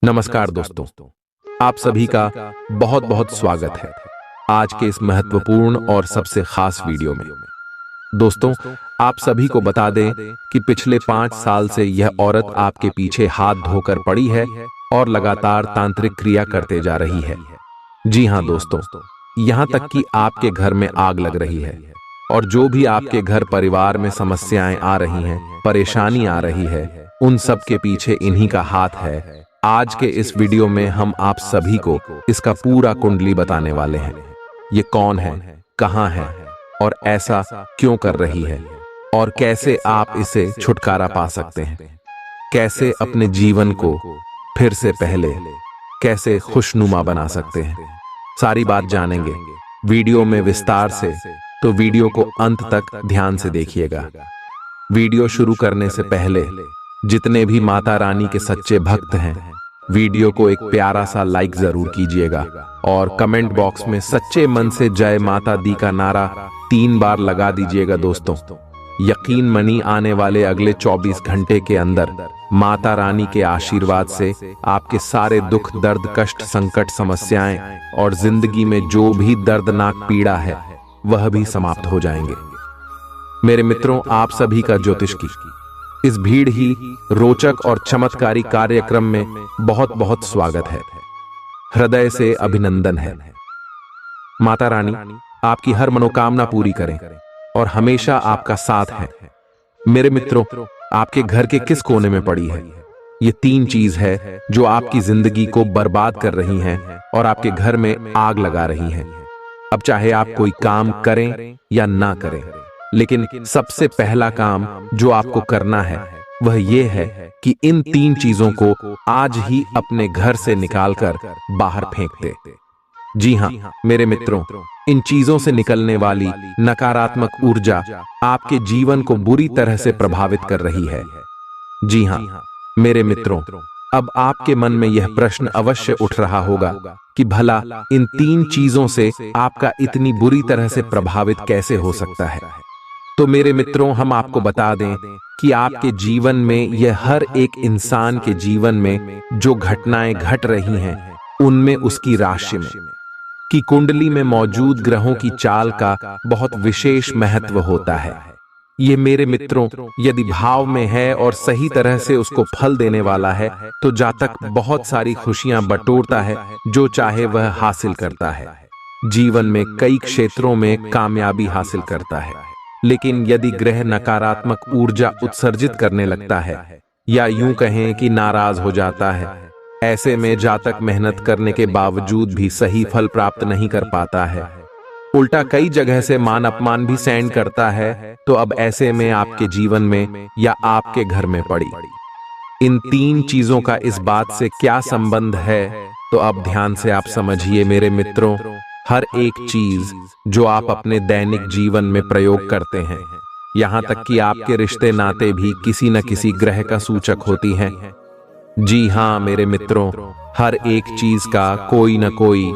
नमस्कार दोस्तों, आप सभी का बहुत बहुत स्वागत है आज के इस महत्वपूर्ण और सबसे खास वीडियो में। दोस्तों, आप सभी को बता दें कि पिछले 5 साल से यह औरत आपके पीछे हाथ धोकर पड़ी है और लगातार तांत्रिक क्रिया करते जा रही है। जी हां दोस्तों, यहां तक कि आपके घर में आग लग रही है और जो भी आपके घर परिवार में समस्याएं आ रही हैं, परेशानी आ रही है, उन सब के पीछे इन्हीं का हाथ है। आज के इस वीडियो में हम आप सभी को इसका पूरा कुंडली बताने वाले हैं। ये कौन है, कहां है और ऐसा क्यों कर रही है और कैसे आप इसे छुटकारा पा सकते हैं, कैसे अपने जीवन को फिर से पहले कैसे खुशनुमा बना सकते हैं। सारी बात जानेंगे वीडियो में विस्तार से, तो वीडियो को अंत तक ध्यान से देखिएगा। वीडियो शुरू करने से पहले जितने भी माता रानी के सच्चे भक्त हैं, वीडियो को एक प्यारा सा लाइक जरूर कीजिएगा और कमेंट बॉक्स में सच्चे मन से जय माता दी का नारा 3 बार लगा दीजिएगा। दोस्तों, यकीन मनी आने वाले अगले 24 घंटे के अंदर माता रानी के आशीर्वाद से आपके सारे दुख, दर्द, कष्ट, संकट, समस्याएं और जिंदगी में जो भी दर्दनाक पीड़ा है वह भी समाप्त हो जाएंगे। मेरे मित्रों, आप सभी का ज्योतिष की इस भीड़ ही रोचक और चमत्कारी कार्यक्रम में बहुत बहुत स्वागत है। हृदय से अभिनंदन है। माता रानी आपकी हर मनोकामना पूरी करें और हमेशा आपका साथ है। मेरे मित्रों, आपके घर के किस कोने में पड़ी है ये 3 चीज है जो आपकी जिंदगी को बर्बाद कर रही हैं और आपके घर में आग लगा रही हैं। अब चाहे आप कोई काम करें या ना करें, लेकिन सबसे पहला काम जो आपको करना है वह यह है कि इन 3 चीजों को आज ही अपने घर से निकालकर बाहर फेंक दे। जी हां मेरे मित्रों, इन चीजों से निकलने वाली नकारात्मक ऊर्जा आपके जीवन को बुरी तरह से प्रभावित कर रही है। जी हां मेरे मित्रों, अब आपके मन में यह प्रश्न अवश्य उठ रहा होगा कि भला इन 3 चीजों से आपका इतनी बुरी तरह से प्रभावित कैसे हो सकता है। तो मेरे मित्रों, हम आपको बता दें कि आपके जीवन में यह हर एक इंसान के जीवन में जो घटनाएं घट रही हैं, उनमें उसकी राशि में की कुंडली में मौजूद ग्रहों की चाल का बहुत विशेष महत्व होता है। ये मेरे मित्रों, यदि भाव में है और सही तरह से उसको फल देने वाला है, तो जातक बहुत सारी खुशियां बटोरता है, जो चाहे वह हासिल करता है। जीवन में कई क्षेत्रों में कामयाबी हासिल करता है। लेकिन यदि ग्रह नकारात्मक ऊर्जा उत्सर्जित करने लगता है या यूं कहें कि नाराज हो जाता है, ऐसे में जातक मेहनत करने के बावजूद भी सही फल प्राप्त नहीं कर पाता है, उल्टा कई जगह से मान अपमान भी सहन करता है। तो अब ऐसे में आपके जीवन में या आपके घर में पड़ी इन 3 चीजों का इस बात से क्या संबंध है, तो अब ध्यान से आप समझिए मेरे मित्रों। हर एक चीज जो आप अपने दैनिक जीवन में प्रयोग करते हैं, यहां तक कि आपके रिश्ते नाते भी किसी न किसी ग्रह का सूचक होती हैं। जी हां मेरे मित्रों, हर एक चीज का कोई न कोई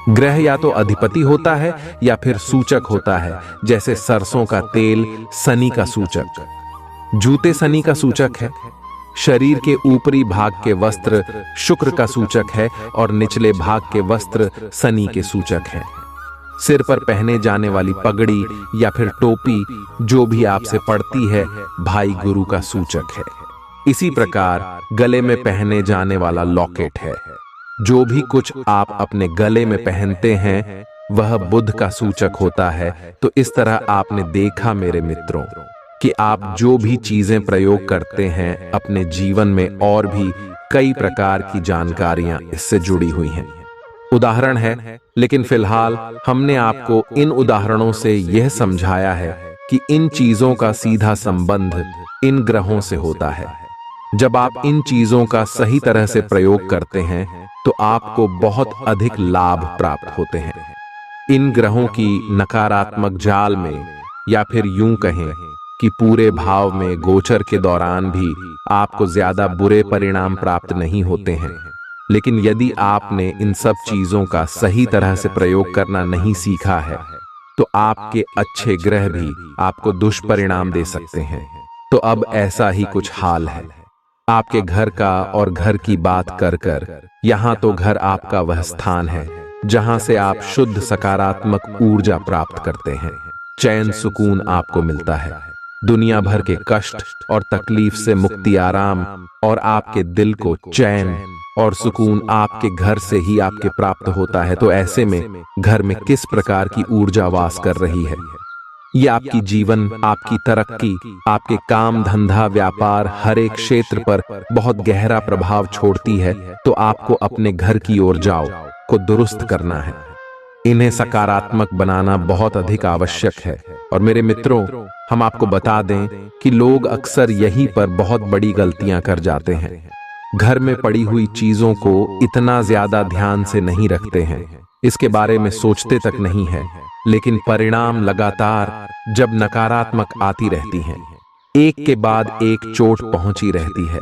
ग्रह या तो अधिपति होता है या फिर सूचक होता है। जैसे सरसों का तेल शनि का सूचक, जूते शनि का सूचक है, शरीर के ऊपरी भाग के वस्त्र शुक्र का सूचक है और निचले भाग के वस्त्र शनि के सूचक हैं। सिर पर पहने जाने वाली पगड़ी या फिर टोपी जो भी आपसे पड़ती है, भाई गुरु का सूचक है। इसी प्रकार गले में पहने जाने वाला लॉकेट है। जो भी कुछ आप अपने गले में पहनते हैं वह बुध का सूचक होता है। तो इस तरह आपने देखा मेरे मित्रों कि आप जो भी चीजें प्रयोग करते हैं अपने जीवन में, और भी कई प्रकार की जानकारियां इससे जुड़ी हुई हैं। उदाहरण है, लेकिन फिलहाल हमने आपको इन उदाहरणों से यह समझाया है कि इन चीजों का सीधा संबंध इन ग्रहों से होता है। जब आप इन चीजों का सही तरह से प्रयोग करते हैं तो आपको बहुत अधिक लाभ प्राप्त होते हैं। इन ग्रहों की नकारात्मक जाल में, या फिर यूं कहें कि पूरे भाव में गोचर के दौरान भी आपको ज्यादा बुरे परिणाम प्राप्त नहीं होते हैं। लेकिन यदि आपने इन सब चीजों का सही तरह से प्रयोग करना नहीं सीखा है, तो आपके अच्छे ग्रह भी आपको दुष्परिणाम दे सकते हैं। तो अब ऐसा ही कुछ हाल है। आपके घर का और घर की बात कर कर यहाँ तो घर आपका वह स्थान है जहां से आप शुद्ध सकारात्मक ऊर्जा प्राप्त करते हैं। चैन सुकून आपको मिलता है, दुनिया भर के कष्ट और तकलीफ से मुक्ति, आराम और आपके दिल को चैन और सुकून आपके घर से ही आपके प्राप्त होता है। तो ऐसे में घर में किस प्रकार की ऊर्जा वास कर रही है? ये आपकी जीवन, आपकी तरक्की, आपके काम धंधा व्यापार हर एक क्षेत्र पर बहुत गहरा प्रभाव छोड़ती है। तो आपको अपने घर की ओर जाओ को दुरुस्त करना है, इन्हें सकारात्मक बनाना बहुत अधिक आवश्यक है। और मेरे मित्रों, हम आपको बता दें कि लोग अक्सर यहीं पर बहुत बड़ी गलतियां कर जाते हैं। घर में पड़ी हुई चीजों को इतना ज्यादा ध्यान से नहीं रखते हैं, इसके बारे में सोचते तक नहीं है, लेकिन परिणाम लगातार जब नकारात्मक आती रहती हैं, एक के बाद एक चोट पहुंची रहती है,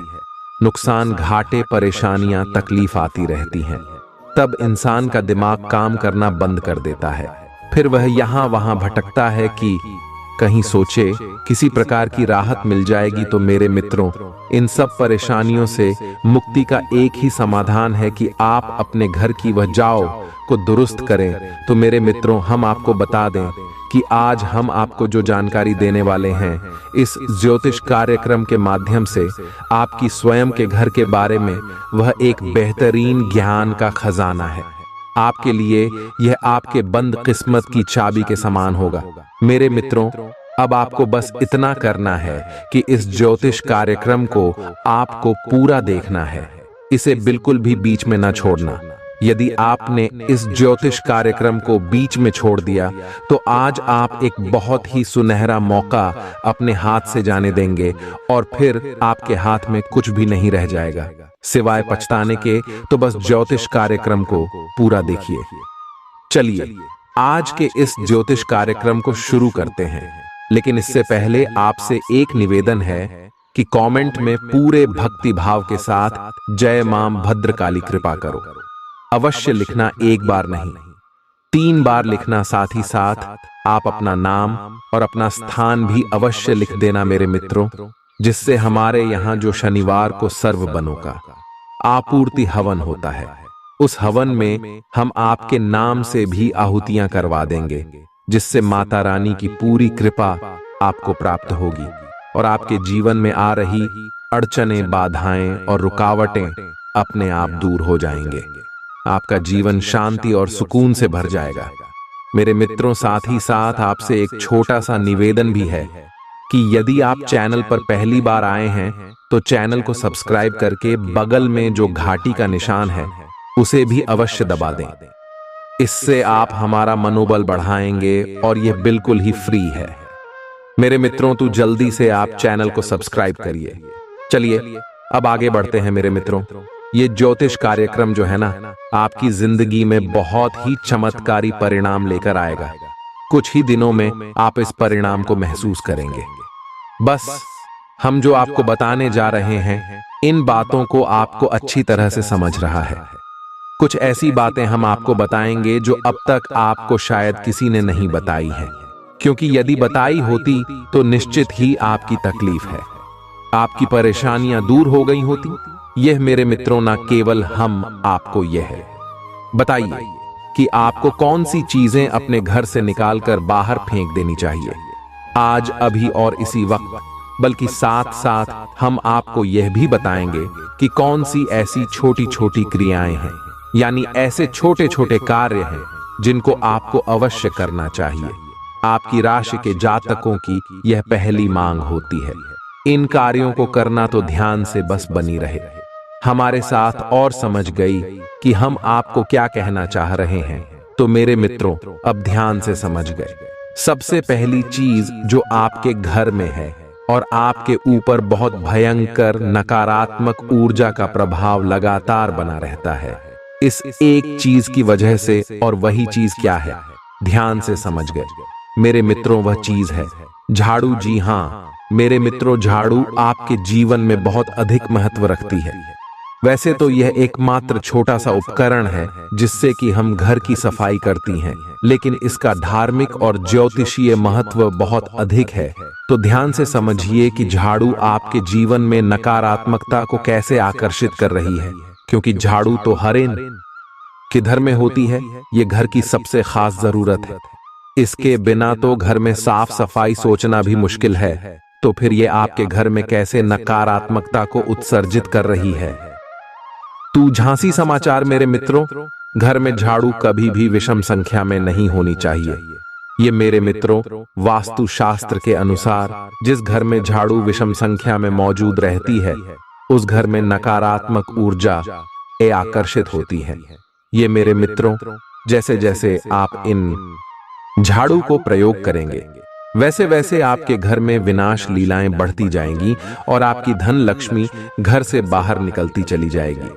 नुकसान, घाटे, परेशानियां, तकलीफ आती रहती हैं, तब इंसान का दिमाग काम करना बंद कर देता है। फिर वह यहां वहां भटकता है कि कहीं सोचे किसी प्रकार की राहत मिल जाएगी। तो मेरे मित्रों, इन सब परेशानियों से मुक्ति का एक ही समाधान है कि आप अपने घर की वह जाओ को दुरुस्त करें। तो मेरे मित्रों, हम आपको बता दें कि आज हम आपको जो जानकारी देने वाले हैं, इस ज्योतिष कार्यक्रम के माध्यम से आपकी स्वयं के घर के बारे में वह एक बेहतरीन ज्ञान का खजाना है। आपके लिए यह आपके बंद किस्मत की चाबी के समान होगा। मेरे मित्रों, अब आपको बस इतना करना है कि इस ज्योतिष कार्यक्रम को आपको पूरा देखना है, इसे बिल्कुल भी बीच में न छोड़ना। यदि आपने इस ज्योतिष कार्यक्रम को बीच में छोड़ दिया तो आज आप एक बहुत ही सुनहरा मौका अपने हाथ से जाने देंगे और फिर आपके हाथ में कुछ भी नहीं रह जाएगा सिवाय पछताने के। तो बस ज्योतिष कार्यक्रम को पूरा देखिए। चलिए आज के इस ज्योतिष कार्यक्रम को शुरू करते हैं, लेकिन इससे पहले आपसे एक निवेदन है कि कमेंट में पूरे भक्ति भाव के साथ जय मां भद्रकाली कृपा करो अवश्य लिखना, एक बार नहीं 3 बार लिखना। साथ ही साथ आप अपना नाम और अपना स्थान भी अवश्य लिख देना मेरे मित्रों, जिससे हमारे यहाँ जो शनिवार को सर्व बनों का आपूर्ति हवन होता है, उस हवन में हम आपके नाम से भी आहुतियां करवा देंगे, जिससे माता रानी की पूरी कृपा आपको प्राप्त होगी और आपके जीवन में आ रही अड़चनें, बाधाएं और रुकावटें अपने आप दूर हो जाएंगे। आपका जीवन शांति और सुकून से भर जाएगा। मेरे मित्रों, साथ ही साथ आपसे एक छोटा सा निवेदन भी है कि यदि आप चैनल पर पहली बार आए हैं तो चैनल को सब्सक्राइब करके बगल में जो घंटी का निशान है उसे भी अवश्य दबा दें। इससे आप हमारा मनोबल बढ़ाएंगे और यह बिल्कुल ही फ्री है। मेरे मित्रों, तो जल्दी से आप चैनल को सब्सक्राइब करिए। चलिए अब आगे बढ़ते हैं मेरे मित्रों। ये ज्योतिष कार्यक्रम जो है ना, आपकी जिंदगी में बहुत ही चमत्कारी परिणाम लेकर आएगा। कुछ ही दिनों में आप इस परिणाम को महसूस करेंगे। बस हम जो आपको बताने जा रहे हैं, इन बातों को आपको अच्छी तरह से समझ रहा है। कुछ ऐसी बातें हम आपको बताएंगे जो अब तक आपको शायद किसी ने नहीं बताई है, क्योंकि यदि बताई होती तो निश्चित ही आपकी तकलीफ है, आपकी परेशानियां दूर हो गई होती। यह मेरे मित्रों, ना केवल हम आपको यह बताइए कि आपको कौन सी चीजें अपने घर से निकालकर बाहर फेंक देनी चाहिए आज, अभी और इसी वक्त, बल्कि साथ साथ हम आपको यह भी बताएंगे कि कौन सी ऐसी छोटी छोटी क्रियाएं हैं, यानी ऐसे छोटे छोटे कार्य हैं जिनको आपको अवश्य करना चाहिए। आपकी राशि के जातकों की यह पहली मांग होती है। इन कार्यों को करना तो ध्यान से बस बनी रहे, हमारे साथ और समझ गई कि हम आपको क्या कहना चाह रहे हैं। तो मेरे मित्रों, अब ध्यान से समझ गए। सबसे पहली चीज जो आपके घर में है और आपके ऊपर बहुत भयंकर नकारात्मक ऊर्जा का प्रभाव लगातार बना रहता है, इस एक चीज की वजह से। और वही चीज क्या है? ध्यान से समझ गए मेरे मित्रों, वह चीज है झाड़ू। जी हाँ मेरे मित्रों, झाड़ू आपके जीवन में बहुत अधिक महत्व रखती है। वैसे तो यह एकमात्र छोटा सा उपकरण है जिससे कि हम घर की सफाई करती हैं, लेकिन इसका धार्मिक और ज्योतिषीय महत्व बहुत अधिक है। तो ध्यान से समझिए कि झाड़ू आपके जीवन में नकारात्मकता को कैसे आकर्षित कर रही है, क्योंकि झाड़ू तो हर एक के घर में होती है। ये घर की सबसे खास जरूरत है। इसके बिना तो घर में साफ सफाई सोचना भी मुश्किल है। तो फिर ये आपके घर में कैसे नकारात्मकता को उत्सर्जित कर रही है। तू झांसी समाचार मेरे मित्रों, घर में झाड़ू कभी भी विषम संख्या में नहीं होनी चाहिए। ये मेरे मित्रों, वास्तु शास्त्र के अनुसार जिस घर में झाड़ू विषम संख्या में मौजूद रहती है, उस घर में नकारात्मक ऊर्जा आकर्षित होती है। ये मेरे मित्रों, जैसे जैसे आप इन झाड़ू को प्रयोग करेंगे, वैसे वैसे आपके घर में विनाश लीलाएं बढ़ती जाएंगी और आपकी धन लक्ष्मी घर से बाहर निकलती चली जाएगी।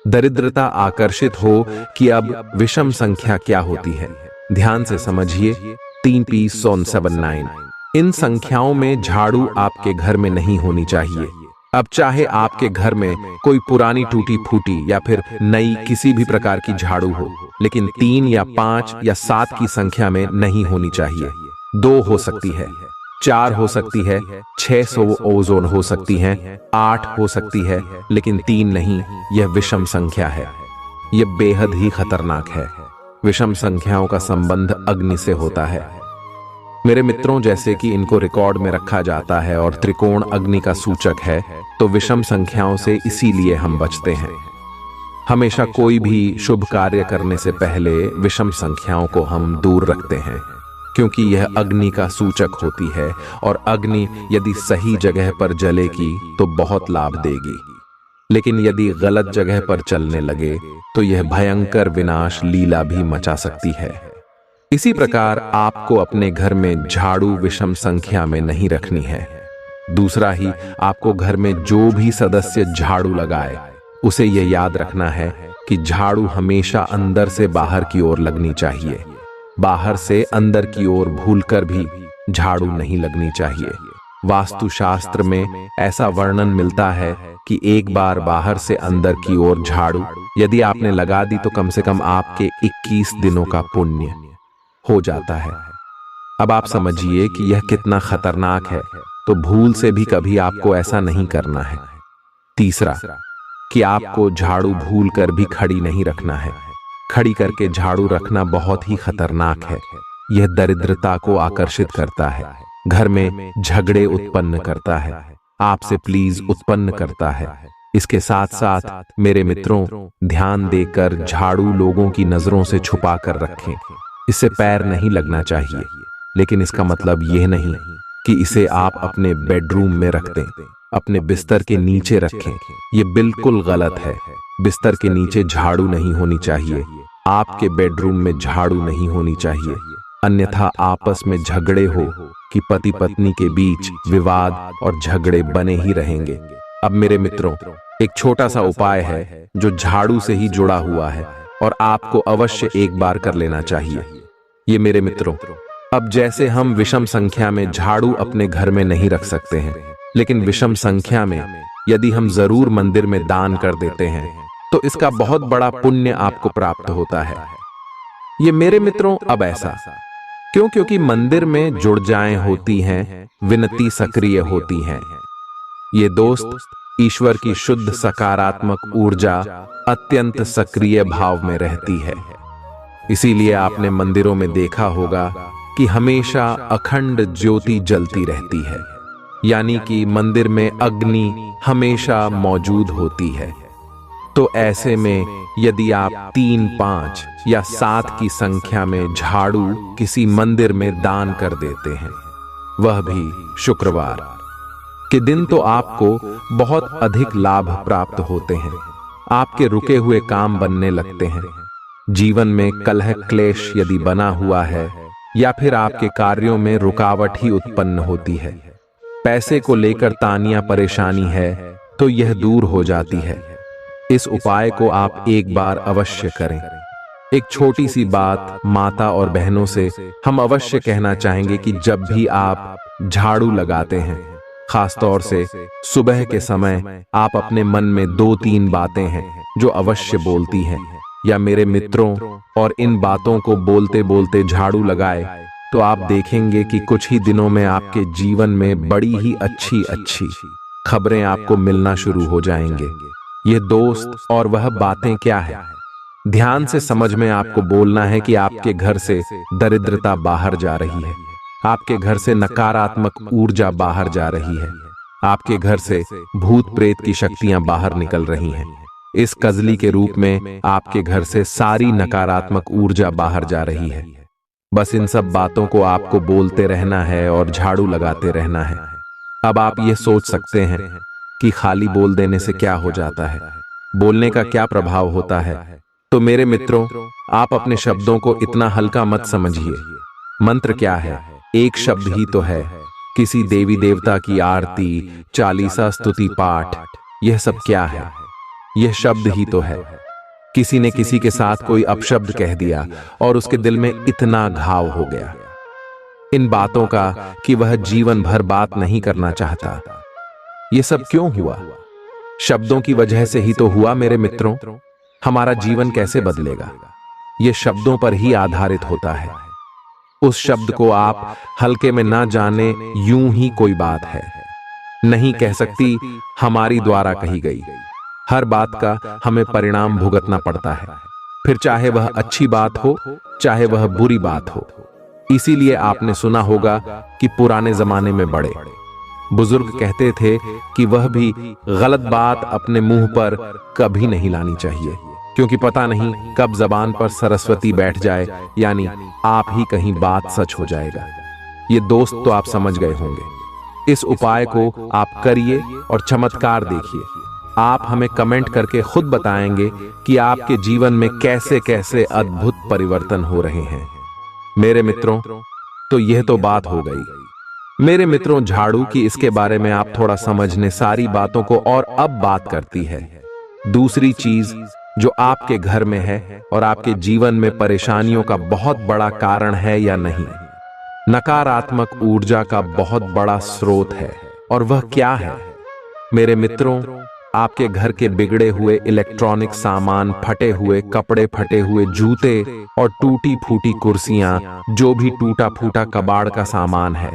दरिद्रता आकर्षित हो कि अब विषम संख्या क्या होती है, ध्यान से समझिए। 3P779 इन संख्याओं में झाड़ू आपके घर में नहीं होनी चाहिए। अब चाहे आपके घर में कोई पुरानी टूटी फूटी या फिर नई किसी भी प्रकार की झाड़ू हो, लेकिन 3 या 5 या 7 की संख्या में नहीं होनी चाहिए। 2 हो सकती है, 4 हो सकती है, 600 ओजोन हो सकती हैं, 8 हो सकती है, लेकिन 3 नहीं। यह विषम संख्या है। यह बेहद ही खतरनाक है। विषम संख्याओं का संबंध अग्नि से होता है मेरे मित्रों। जैसे कि इनको रिकॉर्ड में रखा जाता है और त्रिकोण अग्नि का सूचक है, तो विषम संख्याओं से इसीलिए हम बचते हैं। हमेशा कोई भी शुभ कार्य करने से पहले विषम संख्याओं को हम दूर रखते हैं, क्योंकि यह अग्नि का सूचक होती है और अग्नि यदि सही जगह पर जलेगी तो बहुत लाभ देगी, लेकिन यदि गलत जगह पर चलने लगे तो यह भयंकर विनाश लीला भी मचा सकती है। इसी प्रकार आपको अपने घर में झाड़ू विषम संख्या में नहीं रखनी है। दूसरा ही, आपको घर में जो भी सदस्य झाड़ू लगाए उसे यह याद रखना है कि झाड़ू हमेशा अंदर से बाहर की ओर लगनी चाहिए। बाहर से अंदर की ओर भूलकर भी झाड़ू नहीं लगनी चाहिए। वास्तुशास्त्र में ऐसा वर्णन मिलता है कि एक बार बाहर से अंदर की ओर झाड़ू यदि आपने लगा दी तो कम से कम आपके 21 दिनों का पुण्य हो जाता है। अब आप समझिए कि यह कितना खतरनाक है। तो भूल से भी कभी आपको ऐसा नहीं करना है। तीसरा, कि आपको झाड़ू भूल कर भी खड़ी नहीं रखना है। खड़ी करके झाड़ू रखना बहुत ही खतरनाक है। यह दरिद्रता को आकर्षित करता है, घर में झगड़े उत्पन्न करता है, आपसे प्लीज उत्पन्न करता है। इसके साथ साथ मेरे मित्रों, ध्यान देकर झाड़ू लोगों की नजरों से छुपा कर रखें। इससे पैर नहीं लगना चाहिए, लेकिन इसका मतलब यह नहीं कि इसे आप अपने बेडरूम में रख दें, अपने बिस्तर के नीचे रखें। यह बिल्कुल गलत है। बिस्तर के नीचे झाड़ू नहीं होनी चाहिए। आपके बेडरूम में झाड़ू नहीं होनी चाहिए, अन्यथा आपस में झगड़े हो कि पति पत्नी के बीच विवाद और झगड़े बने ही रहेंगे। अब मेरे मित्रों, एक छोटा सा उपाय है जो झाड़ू से ही जुड़ा हुआ है और आपको अवश्य एक बार कर लेना चाहिए। ये मेरे मित्रों, अब जैसे हम विषम संख्या में झाड़ू अपने घर में नहीं रख सकते हैं, लेकिन विषम संख्या में यदि हम जरूर मंदिर में दान कर देते हैं तो इसका बहुत बड़ा पुण्य आपको प्राप्त होता है। ये मेरे मित्रों, अब ऐसा क्यों? क्योंकि मंदिर में जुड़जाएं होती हैं, विनती सक्रिय होती हैं। ये दोस्त, ईश्वर की शुद्ध सकारात्मक ऊर्जा अत्यंत सक्रिय भाव में रहती है। इसीलिए आपने मंदिरों में देखा होगा कि हमेशा अखंड ज्योति जलती रहती है, यानी कि मंदिर में अग्नि हमेशा मौजूद होती है। तो ऐसे में यदि आप 3, 5 या 7 की संख्या में झाड़ू किसी मंदिर में दान कर देते हैं, वह भी शुक्रवार के दिन, तो आपको बहुत अधिक लाभ प्राप्त होते हैं। आपके रुके हुए काम बनने लगते हैं। जीवन में कलह क्लेश यदि बना हुआ है या फिर आपके कार्यों में रुकावट ही उत्पन्न होती है, पैसे को लेकर तानिया परेशानी है, तो यह दूर हो जाती है। इस उपाय को आप एक बार अवश्य करें। एक छोटी सी बात माता और बहनों से हम अवश्य कहना चाहेंगे कि जब भी आप झाड़ू लगाते हैं खास तौर से सुबह के समय आप अपने मन में 2-3 बातें हैं जो अवश्य बोलती हैं, या मेरे मित्रों, और इन बातों को बोलते बोलते झाड़ू लगाए तो आप देखेंगे कि कुछ ही दिनों में आपके जीवन में बड़ी ही अच्छी अच्छी खबरें आपको मिलना शुरू हो जाएंगे। ये दोस्त और वह बातें क्या है? ध्यान से समझ में आपको बोलना है कि आपके घर से दरिद्रता बाहर जा रही है, आपके घर से नकारात्मक ऊर्जा बाहर जा रही है, आपके घर से भूत प्रेत की शक्तियां बाहर निकल रही हैं। इस कजली के रूप में आपके घर से सारी नकारात्मक ऊर्जा बाहर जा रही है। बस इन सब बातों को आपको बोलते रहना है और झाड़ू लगाते रहना है। अब आप ये सोच सकते हैं कि खाली बोल देने से क्या हो जाता है, बोलने का क्या प्रभाव होता है। तो मेरे मित्रों, आप अपने शब्दों को इतना हल्का मत समझिए। मंत्र क्या है? एक शब्द ही तो है। किसी देवी देवता की आरती, चालीसा, स्तुति पाठ, यह सब क्या है? यह शब्द ही तो है। किसी ने किसी के साथ कोई अपशब्द कह दिया और उसके दिल में इतना घाव हो गया इन बातों का कि वह जीवन भर बात नहीं करना चाहता। यह सब क्यों हुआ? शब्दों की वजह से ही तो हुआ मेरे मित्रों। हमारा जीवन कैसे बदलेगा? यह शब्दों पर ही आधारित होता है। उस शब्द को आप हल्के में ना जाने, यूं ही कोई बात है नहीं कह सकती, हमारी द्वारा कही गई हर बात का हमें परिणाम भुगतना पड़ता है, फिर चाहे वह अच्छी बात हो चाहे वह बुरी बात हो। इसीलिए आपने सुना होगा कि पुराने जमाने में बड़े बुजुर्ग कहते थे कि वह भी गलत बात अपने मुंह पर कभी नहीं लानी चाहिए, क्योंकि पता नहीं कब जबान पर सरस्वती बैठ जाए, यानी आप ही कहीं बात सच हो जाएगा। ये दोस्त तो आप समझ गए होंगे। इस उपाय को आप करिए और चमत्कार देखिए। आप हमें कमेंट करके खुद बताएंगे कि आपके जीवन में कैसे कैसे अद्भुत परिवर्तन हो रहे हैं। मेरे मित्रों, तो यह तो बात हो गई। मेरे मित्रों, झाड़ू की इसके बारे में आप थोड़ा समझने सारी बातों को, और अब बात करती है दूसरी चीज जो आपके घर में है और आपके जीवन में परेशानियों का बहुत बड़ा कारण है या नहीं। नकारात्मक ऊर्जा का बहुत बड़ा स्रोत है, और वह क्या है? मेरे मित्रों, आपके घर के बिगड़े हुए इलेक्ट्रॉनिक सामान, फटे हुए कपड़े, फटे हुए जूते और टूटी फूटी कुर्सियां, जो भी टूटा फूटा कबाड़ का सामान है,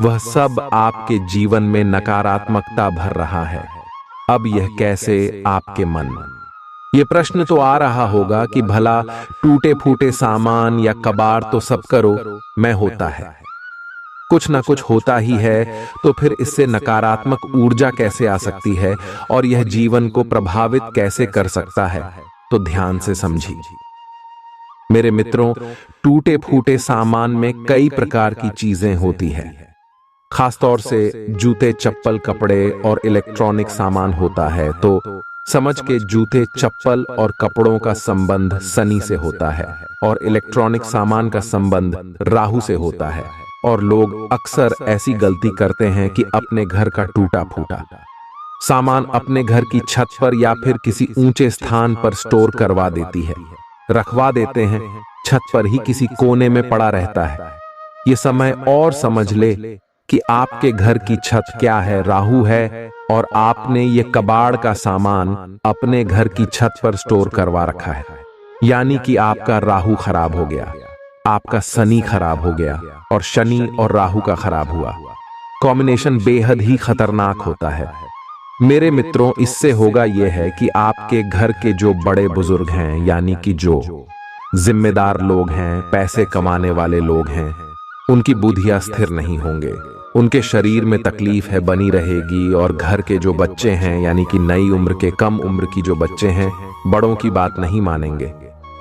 वह सब आपके जीवन में नकारात्मकता भर रहा है। अब यह कैसे? आपके मन ये प्रश्न तो आ रहा होगा कि भला टूटे फूटे सामान या कबाड़ तो सब करो मैं होता है, कुछ ना कुछ होता ही है, तो फिर इससे नकारात्मक ऊर्जा कैसे आ सकती है और यह जीवन को प्रभावित कैसे कर सकता है? तो ध्यान से समझिए मेरे मित्रों, टूटे फूटे सामान में कई प्रकार की चीजें होती है। खासतौर से जूते, चप्पल, कपड़े और इलेक्ट्रॉनिक सामान होता है। तो समझ के जूते, चप्पल और कपड़ों का संबंध शनि से होता है और इलेक्ट्रॉनिक सामान का संबंध राहु से होता है। और लोग अक्सर ऐसी गलती करते हैं कि अपने घर का टूटा फूटा सामान अपने घर की छत पर या फिर किसी ऊंचे स्थान पर स्टोर करवा देती है, रखवा देते हैं, छत पर ही किसी कोने में पड़ा रहता है। ये समय और समझ ले कि आपके घर की छत क्या है? राहु है, और आपने ये कबाड़ का सामान अपने घर की छत पर स्टोर करवा रखा है, यानी कि आपका राहु खराब हो गया, आपका शनि खराब हो गया, और शनि और राहु का खराब हुआ कॉम्बिनेशन बेहद ही खतरनाक होता है। मेरे मित्रों, इससे होगा यह है कि आपके घर के जो बड़े बुजुर्ग हैं, यानी कि जो जिम्मेदार लोग हैं, पैसे कमाने वाले लोग हैं, उनकी बुद्धियां स्थिर नहीं होंगे, उनके शरीर में तकलीफ है बनी रहेगी। और घर के जो बच्चे हैं, यानी कि नई उम्र के, कम उम्र की जो बच्चे हैं, बड़ों की बात नहीं मानेंगे,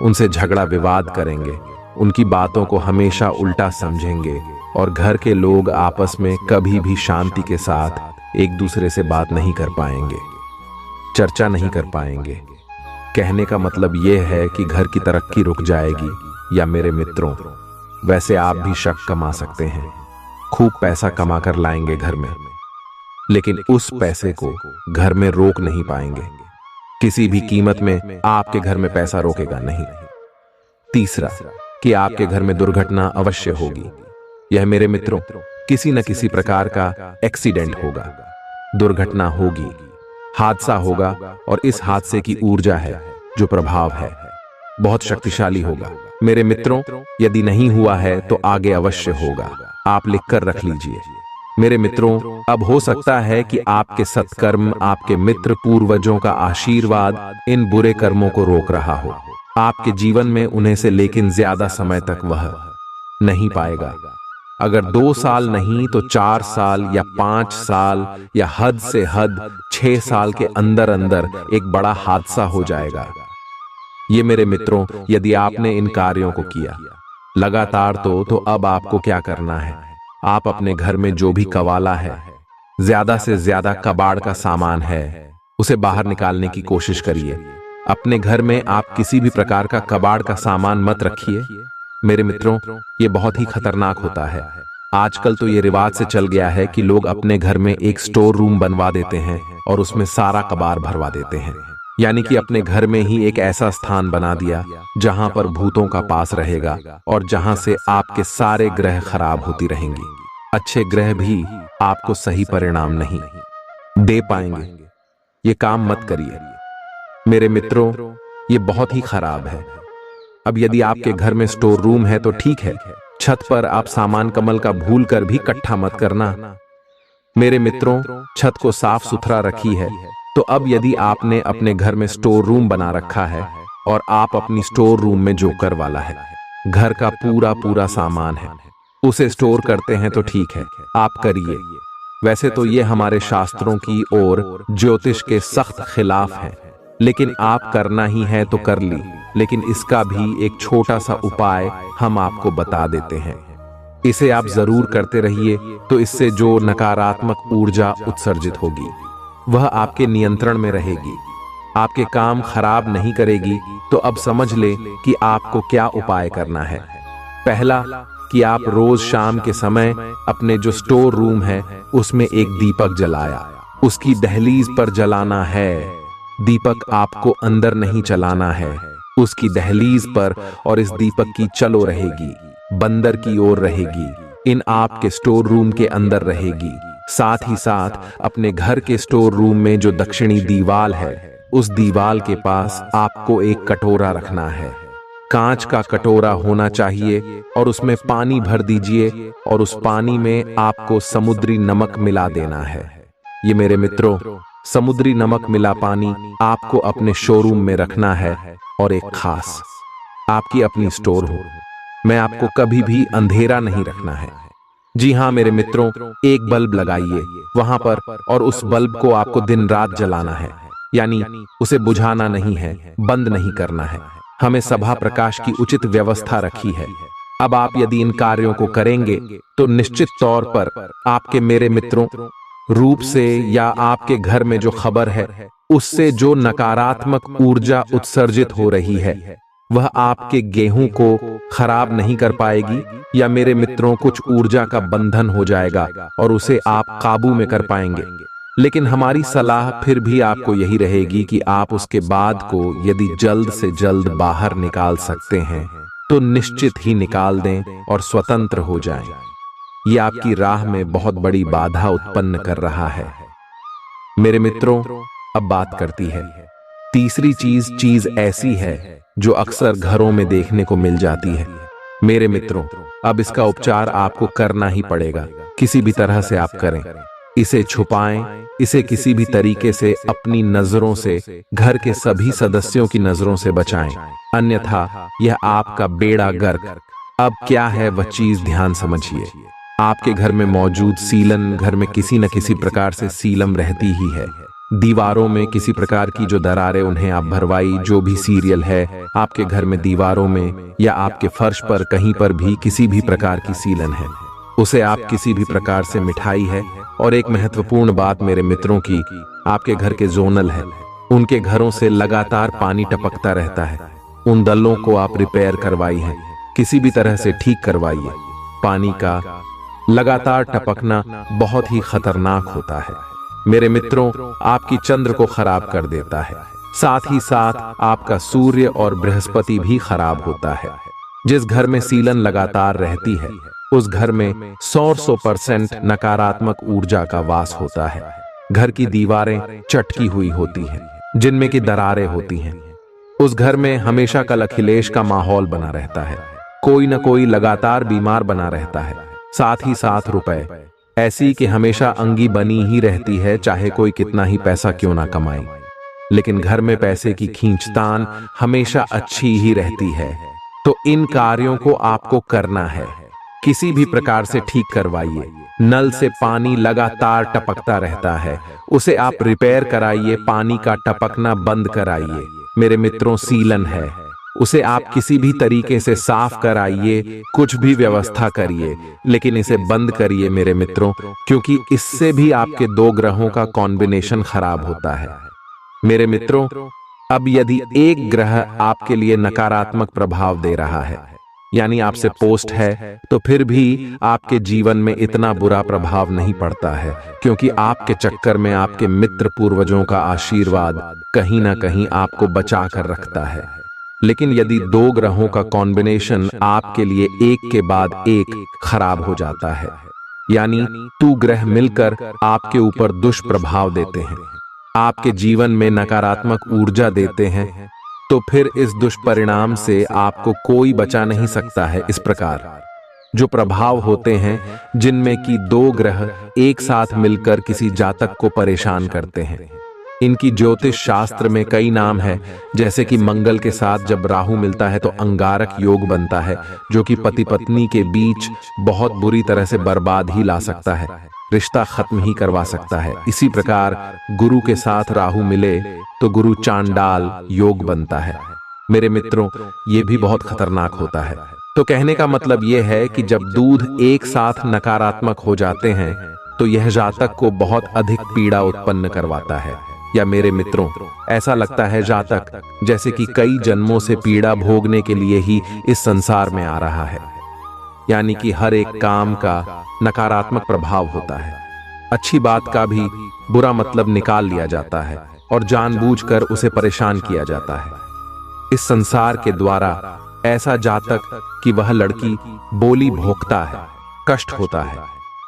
उनसे झगड़ा विवाद करेंगे, उनकी बातों को हमेशा उल्टा समझेंगे, और घर के लोग आपस में कभी भी शांति के साथ एक दूसरे से बात नहीं कर पाएंगे, चर्चा नहीं कर पाएंगे। कहने का मतलब यह है कि घर की तरक्की रुक जाएगी। या मेरे मित्रों, वैसे आप भी शक कमा सकते हैं, खूब पैसा कमाकर लाएंगे घर में, लेकिन उस पैसे को घर में रोक नहीं पाएंगे। किसी भी कीमत में आपके घर में पैसा रोकेगा नहीं। तीसरा, कि आपके घर में दुर्घटना अवश्य होगी। यह मेरे मित्रों किसी न किसी प्रकार का एक्सीडेंट होगा, दुर्घटना होगी, हादसा होगा और इस हादसे की ऊर्जा है जो प्रभाव है बहुत शक्तिशाली होगा। मेरे मित्रों, यदि नहीं हुआ है तो आगे अवश्य होगा। आप लिखकर रख लीजिए। मेरे मित्रों, अब हो सकता है कि आपके सत्कर्म, आपके मित्र पूर्वजों का आशीर्वाद इन बुरे कर्मों को रोक रहा हो आपके जीवन में उन्हें से, लेकिन ज्यादा समय तक वह नहीं पाएगा। अगर 2 साल नहीं तो 4 साल या 5 साल या हद से हद 6 साल के अंदर अंदर एक बड़ा हादसा हो जाएगा। ये मेरे मित्रों, यदि आपने इन कार्यों को किया लगातार तो अब आपको क्या करना है? आप अपने घर में जो भी कवाला है, ज्यादा से ज्यादा कबाड़ का सामान है, उसे बाहर निकालने की कोशिश करिए। अपने घर में आप किसी भी प्रकार का कबाड़ का सामान मत रखिए। मेरे मित्रों, ये बहुत ही खतरनाक होता है। आजकल तो ये रिवाज से चल गया है कि लोग अपने घर में एक स्टोर रूम बनवा देते हैं और उसमें सारा कबाड़ भरवा देते हैं। यानी कि अपने घर में ही एक ऐसा स्थान बना दिया जहां पर भूतों का पास रहेगा और जहां से आपके सारे ग्रह खराब होती रहेंगी। अच्छे ग्रह भी आपको सही परिणाम नहीं दे पाएंगे। ये काम मत करिए मेरे मित्रों, ये बहुत ही खराब है। अब यदि आपके घर में स्टोर रूम है तो ठीक है, छत पर आप सामान कमल का भूल कर भी इकट्ठा मत करना। मेरे मित्रों, छत को साफ सुथरा रखी है। तो अब यदि आपने अपने घर में स्टोर रूम बना रखा है और आप अपनी स्टोर रूम में जोकर वाला है, घर का पूरा सामान है, उसे स्टोर करते हैं तो ठीक है, आप करिए। वैसे तो ये हमारे शास्त्रों की और ज्योतिष के सख्त खिलाफ है, लेकिन आप करना ही है तो कर ली। लेकिन इसका भी एक छोटा सा उपाय हम आपको बता देते हैं। इसे आप जरूर करते रहिए, तो इससे जो नकारात्मक ऊर्जा उत्सर्जित होगी वह आपके नियंत्रण में रहेगी, आपके काम खराब नहीं करेगी। तो अब समझ ले कि आपको क्या उपाय करना है। पहला, कि आप रोज शाम के समय अपने जो स्टोर रूम है उसमें एक दीपक जलाया, उसकी दहलीज पर जलाना है। दीपक आपको अंदर नहीं चलाना है, उसकी दहलीज पर, और इस दीपक की चलो रहेगी, बंदर की ओर रहेगी, इन आपके स्टोर रूम के अंदर रहेगी। साथ ही साथ अपने घर के स्टोर रूम में जो दक्षिणी दीवाल है, उस दीवाल के पास आपको एक कटोरा रखना है। कांच का कटोरा होना चाहिए और उसमें पानी भर दीजिए और उस पानी में आपको समुद्री नमक मिला देना है। ये मेरे मित्रों, समुद्री नमक मिला पानी आपको अपने शोरूम में रखना है और एक खास आपकी अपनी स्टोर हो में आपको कभी भी अंधेरा नहीं रखना है। जी हाँ मेरे मित्रों, एक बल्ब लगाइए वहां पर और उस बल्ब को आपको दिन रात जलाना है, यानी उसे बुझाना नहीं है, बंद नहीं करना है। हमें सभा प्रकाश की उचित व्यवस्था रखी है। अब आप यदि इन कार्यों को करेंगे तो निश्चित तौर पर आपके मेरे मित्रों रूप से या आपके घर में जो खबर है उससे जो नकारात्मक ऊर्जा उत्सर्जित हो रही है वह आपके गेहूं को खराब नहीं कर पाएगी, या मेरे मित्रों कुछ ऊर्जा का बंधन हो जाएगा और उसे आप काबू में कर पाएंगे। लेकिन हमारी सलाह फिर भी आपको यही रहेगी कि आप उसके बाद को यदि जल्द से जल्द बाहर निकाल सकते हैं तो निश्चित ही निकाल दें और स्वतंत्र हो जाएं। ये आपकी राह में बहुत बड़ी बाधा उत्पन्न कर रहा है। मेरे मित्रों, अब बात करती है तीसरी चीज ऐसी है जो अक्सर घरों में देखने को मिल जाती है। मेरे मित्रों, अब इसका उपचार आपको करना ही पड़ेगा, किसी भी तरह से आप करें। इसे छुपाएं, इसे किसी भी तरीके से अपनी नजरों से, घर के सभी सदस्यों की नजरों से बचाएं, अन्यथा यह आपका बेड़ा गर्क। अब क्या है वह चीज, ध्यान समझिए। आपके घर में मौजूद सीलन, घर में किसी न किसी प्रकार से सीलम रहती ही है। दीवारों में किसी प्रकार की जो दरारें उन्हें आप भरवाई, जो भी सीरियल है आपके घर में दीवारों में या आपके फर्श पर कहीं पर भी किसी भी प्रकार की सीलन है, उसे आप किसी भी प्रकार से मिठाई है। और एक महत्वपूर्ण बात मेरे मित्रों की, आपके घर के जोनल है, उनके घरों से लगातार पानी टपकता रहता है। उन दलों को आप रिपेयर करवाई है, किसी भी तरह से ठीक करवाइए। पानी का लगातार टपकना बहुत ही खतरनाक होता है मेरे मित्रों, आपकी चंद्र को खराब कर देता है। साथ ही साथ आपका सूर्य और बृहस्पति भी खराब होता है। जिस घर में सीलन लगातार रहती है उस घर में 100% नकारात्मक ऊर्जा का वास होता है। घर की दीवारें चटकी हुई होती हैं, जिनमें की दरारें होती हैं। उस घर में हमेशा कल अखिलेश का माहौल बना रहता है। कोई न कोई लगातार बीमार बना रहता है। साथ ही साथ रुपए ऐसी कि हमेशा अंगी बनी ही रहती है, चाहे कोई कितना ही पैसा क्यों ना कमाए। लेकिन घर में पैसे की खींचतान हमेशा अच्छी ही रहती है। तो इन कार्यों को आपको करना है। किसी भी प्रकार से ठीक करवाइए। नल से पानी लगातार टपकता रहता है, उसे आप रिपेयर कराइए, पानी का टपकना बंद कराइए। मेरे मित्रों, सीलन है, उसे आप किसी भी तरीके से साफ कराइए, कुछ भी व्यवस्था करिए, लेकिन इसे बंद करिए मेरे मित्रों, क्योंकि इससे भी आपके 2 ग्रहों का कॉम्बिनेशन खराब होता है। मेरे मित्रों, अब यदि एक ग्रह आपके लिए नकारात्मक प्रभाव दे रहा है, यानी आपसे पोस्ट है, तो फिर भी आपके जीवन में इतना बुरा प्रभाव नहीं पड़ता है, क्योंकि आपके चक्कर में आपके मित्र पूर्वजों का आशीर्वाद कहीं ना कहीं आपको बचा कर रखता है। लेकिन यदि 2 ग्रहों का कॉम्बिनेशन आपके लिए एक के बाद एक खराब हो जाता है, यानी 2 ग्रह मिलकर आपके ऊपर दुष्प्रभाव देते हैं, आपके जीवन में नकारात्मक ऊर्जा देते हैं, तो फिर इस दुष्परिणाम से आपको कोई बचा नहीं सकता है। इस प्रकार जो प्रभाव होते हैं, जिनमें कि 2 ग्रह एक साथ मिलकर किसी जातक को परेशान करते हैं, इनकी ज्योतिष शास्त्र में कई नाम है। जैसे कि मंगल के साथ जब राहु मिलता है तो अंगारक योग बनता है, जो कि पति पत्नी के बीच बहुत बुरी तरह से बर्बाद ही ला सकता है, रिश्ता खत्म ही करवा सकता है। इसी प्रकार गुरु के साथ राहु मिले तो गुरु चांडाल योग बनता है। मेरे मित्रों, ये भी बहुत खतरनाक होता है। तो कहने का मतलब यह है कि जब दूध एक साथ नकारात्मक हो जाते हैं, तो यह जातक को बहुत अधिक पीड़ा उत्पन्न करवाता है। या मेरे मित्रों, ऐसा लगता है जातक जैसे कि कई जन्मों से पीड़ा भोगने के लिए ही इस संसार में आ रहा है, यानी कि हर एक काम का नकारात्मक प्रभाव होता है। अच्छी बात का भी बुरा मतलब निकाल लिया जाता है और जानबूझकर उसे परेशान किया जाता है। इस संसार के द्वारा ऐसा जातक कि वह लड़की बोली भोगता है, कष्ट होता है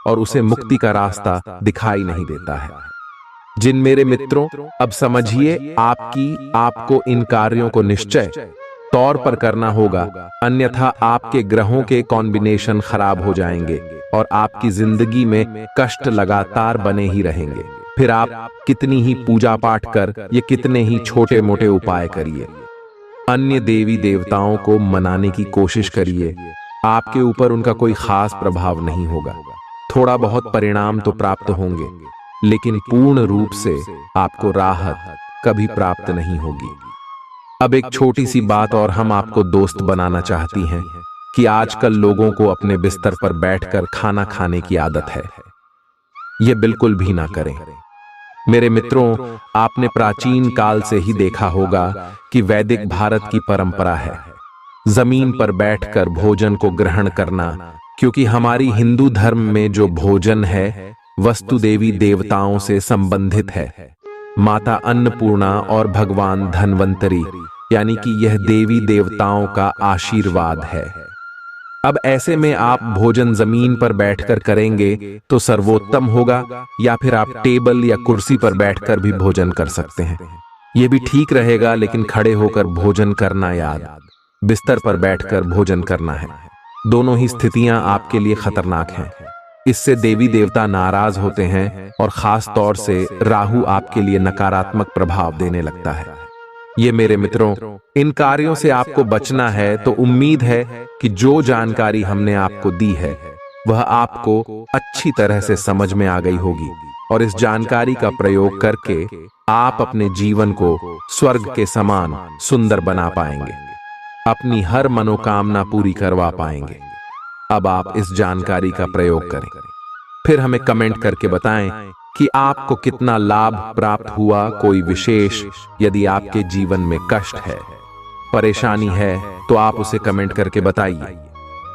और उसे मुक्ति का रास्ता दिखाई नहीं देता है। जिन मेरे मित्रों, अब समझिए आपको इन कार्यों को निश्चय तौर पर करना होगा, अन्यथा आपके ग्रहों के कॉम्बिनेशन खराब हो जाएंगे और आपकी जिंदगी में कष्ट लगातार बने ही रहेंगे। फिर आप कितनी ही पूजा पाठ कर, ये कितने ही छोटे मोटे उपाय करिए, अन्य देवी देवताओं को मनाने की कोशिश करिए, आपके ऊपर उनका कोई खास प्रभाव नहीं होगा। थोड़ा बहुत परिणाम तो प्राप्त होंगे, लेकिन पूर्ण रूप से आपको राहत कभी प्राप्त नहीं होगी। अब एक छोटी सी बात और हम आपको दोस्त बनाना चाहती हैं कि आजकल लोगों को अपने बिस्तर पर बैठकर खाना खाने की आदत है। ये बिल्कुल भी ना करें। मेरे मित्रों, आपने प्राचीन काल से ही देखा होगा कि वैदिक भारत की परंपरा है जमीन पर बैठकर भोजन को ग्रहण करना, क्योंकि हमारी हिंदू धर्म में जो भोजन है वस्तु देवी देवताओं से संबंधित है। माता अन्नपूर्णा और भगवान धन्वंतरी, यानी कि यह देवी देवताओं का आशीर्वाद है। अब ऐसे में आप भोजन जमीन पर बैठकर करेंगे तो सर्वोत्तम होगा, या फिर आप टेबल या कुर्सी पर बैठकर भी भोजन कर सकते हैं। यह भी ठीक रहेगा, लेकिन खड़े होकर भोजन करना याद, बिस्तर पर बैठकर भोजन करना है। दोनों ही स्थितियां आपके लिए खतरनाक हैं। इससे देवी देवता नाराज होते हैं और खास तौर से राहु आपके लिए नकारात्मक प्रभाव देने लगता है। ये मेरे मित्रों, इन कार्यों से आपको बचना है, तो उम्मीद है कि जो जानकारी हमने आपको दी है वह आपको अच्छी तरह से समझ में आ गई होगी और इस जानकारी का प्रयोग करके आप अपने जीवन को स्वर्ग के समान सुंदर बना पाएंगे, अपनी हर मनोकामना पूरी करवा पाएंगे। अब आप इस जानकारी का प्रयोग करें, फिर हमें कमेंट करके बताएं कि आपको कितना लाभ प्राप्त हुआ। कोई विशेष यदि आपके जीवन में कष्ट है, परेशानी है, तो आप उसे कमेंट करके बताइए।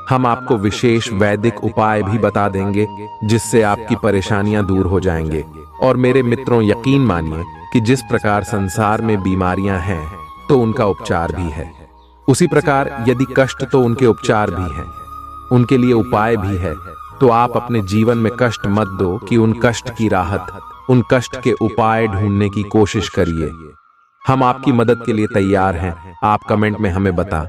हम आपको विशेष वैदिक उपाय भी बता देंगे जिससे आपकी परेशानियां दूर हो जाएंगे। और मेरे मित्रों, यकीन मानिए कि जिस प्रकार संसार में बीमारियां हैं तो उनका उपचार भी है, उसी प्रकार यदि कष्ट तो उनके उपचार भी हैं। उनके लिए उपाय भी है। तो आप अपने जीवन में कष्ट मत दो कि उन कष्ट की राहत, उन कष्ट के उपाय ढूंढने की कोशिश करिए। हम आपकी मदद के लिए तैयार हैं। आप कमेंट में हमें बता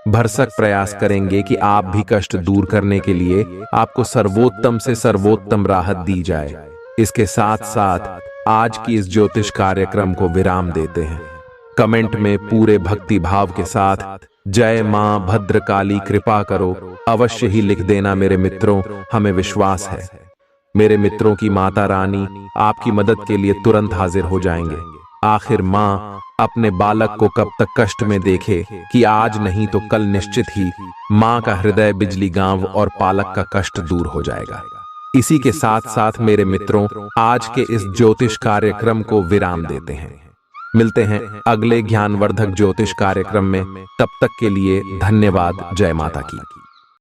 भरसक प्रयास करेंगे कि आप भी कष्ट दूर करने के लिए आपको सर्वोत्तम से सर्वोत्तम राहत दी जाए। इसके साथ साथ आज की इस ज्योतिष कार्यक्रम को विराम देते हैं। कमेंट में पूरे भक्ति भाव के साथ जय मां भद्रकाली कृपा करो अवश्य ही लिख देना मेरे मित्रों। हमें विश्वास है मेरे मित्रों की माता रानी आपकी मदद के लिए तुरंत हाजिर हो जाएंगे। आखिर मां अपने बालक को कब तक कष्ट में देखे कि आज नहीं तो कल निश्चित ही मां का हृदय बिजली गांव और पालक का कष्ट दूर हो जाएगा। इसी के साथ साथ मेरे मित्रों आज के इस ज्योतिष कार्यक्रम को विराम देते हैं। मिलते हैं अगले ज्ञानवर्धक ज्योतिष कार्यक्रम में। तब तक के लिए धन्यवाद। जय माता की।